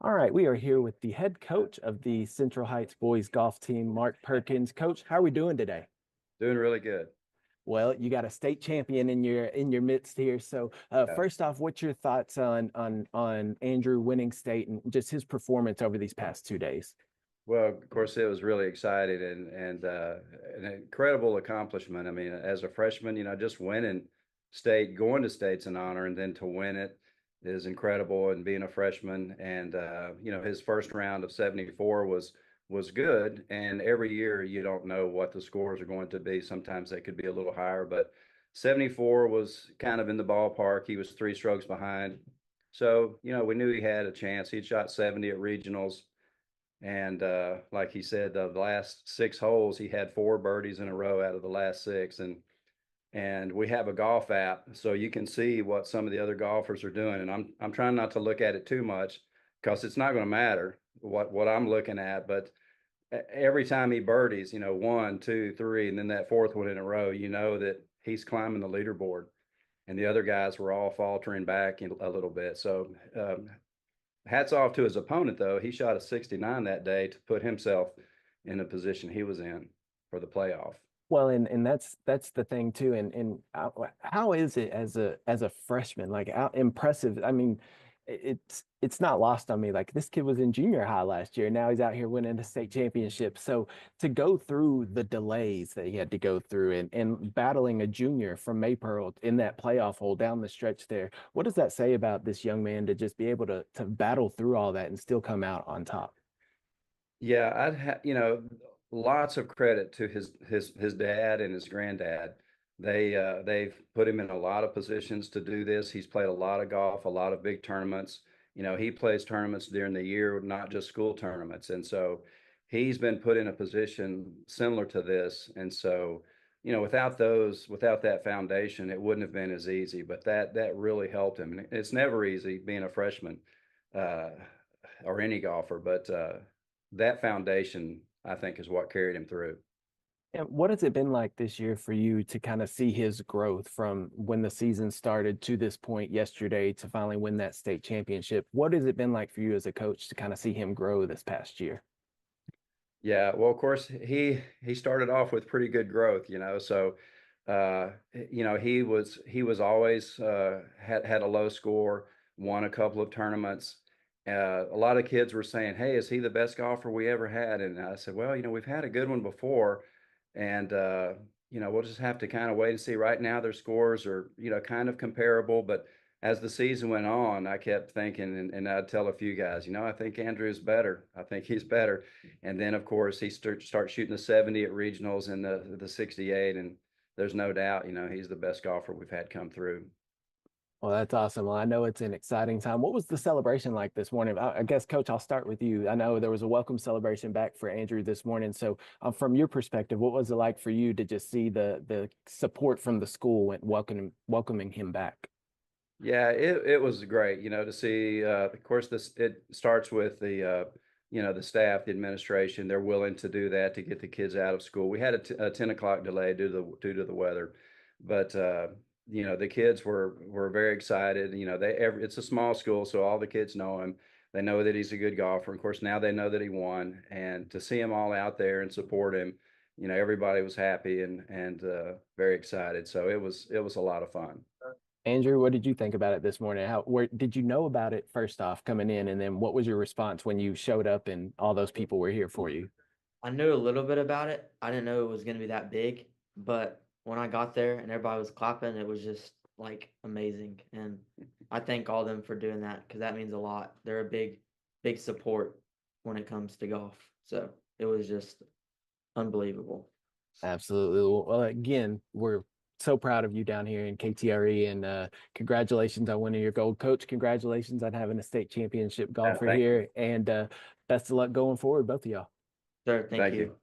All right, we are here with the head coach of the Central Heights boys golf team, Mark Perkins. Coach, how are we doing today? Doing really good. Well, you got a state champion in your midst here. So, Yeah. first off, what's your thoughts on Andrew winning state and just his performance over these past 2 days? Well, of course, it was really exciting and an incredible accomplishment. I mean, as a freshman, just winning state, going to state's an honor, and then to win it is incredible. And being a freshman, and his first round of 74 was good. And every year, you don't know what the scores are going to be. Sometimes they could be a little higher, but 74 was kind of in the ballpark. He was 3 strokes behind, so we knew he had a chance. He'd shot 70 at regionals. And like he said, the last 6 holes, he had 4 birdies in a row out of the last 6. And we have a golf app, so you can see what some of the other golfers are doing. And I'm trying not to look at it too much because it's not going to matter what I'm looking at. But every time he birdies, 1, 2, 3, and then that fourth one in a row, you know that he's climbing the leaderboard. And the other guys were all faltering back a little bit. So hats off to his opponent, though. He shot a 69 that day to put himself in the position he was in for the playoff. Well, and that's the thing too. And how is it as a freshman? Like, how impressive. I mean, it's not lost on me. Like, this kid was in junior high last year. Now he's out here winning the state championship. So to go through the delays that he had to go through and battling a junior from Maypearl in that playoff hole down the stretch there, what does that say about this young man to just be able to battle through all that and still come out on top? Yeah, lots of credit to his dad and his granddad. They've put him in a lot of positions to do this. He's played a lot of golf, a lot of big tournaments. He plays tournaments during the year, not just school tournaments. And so he's been put in a position similar to this. And so, without that foundation, it wouldn't have been as easy. But that really helped him. And it's never easy being a freshman, uh, or any golfer, but that foundation, I think, is what carried him through. And what has it been like this year for you to kind of see his growth from when the season started to this point yesterday to finally win that state championship? What has it been like for you as a coach to kind of see him grow this past year? Yeah, well, of course, he started off with pretty good growth, so he was always had a low score, won a couple of tournaments. A lot of kids were saying, "Hey, is he the best golfer we ever had?" And I said, "Well, we've had a good one before, and we'll just have to kind of wait and see. Right now, their scores are kind of comparable, but as the season went on, I kept thinking, and I'd tell a few guys, I think Andrew's better. I think he's better." And then, of course, he start shooting the 70 at regionals and the 68, and there's no doubt, he's the best golfer we've had come through. Well, that's awesome. Well, I know it's an exciting time. What was the celebration like this morning? I guess, Coach, I'll start with you. I know there was a welcome celebration back for Andrew this morning. So, from your perspective, what was it like for you to just see the support from the school and welcoming him back? Yeah, it was great, to see. Of course, it starts with the staff, the administration. They're willing to do that to get the kids out of school. We had a 10 o'clock delay due to the weather, but the kids were very excited. It's a small school, so all the kids know him. They know that he's a good golfer. Of course, now they know that he won, and to see him all out there and support him, everybody was happy and very excited. So it was a lot of fun. Andrew, what did you think about it this morning? Where did you know about it first off coming in, and then what was your response when you showed up and all those people were here for you? I knew a little bit about it. I didn't know it was going to be that big, but when I got there and everybody was clapping, it was just like amazing. And I thank all of them for doing that because that means a lot. They're a big support when it comes to golf. So it was just unbelievable. Absolutely. Well, again, we're so proud of you down here in KTRE, and congratulations on winning your gold. Coach, congratulations on having a state championship golfer Thank you. here, and best of luck going forward, both of y'all. Sir, thank Thank you. you.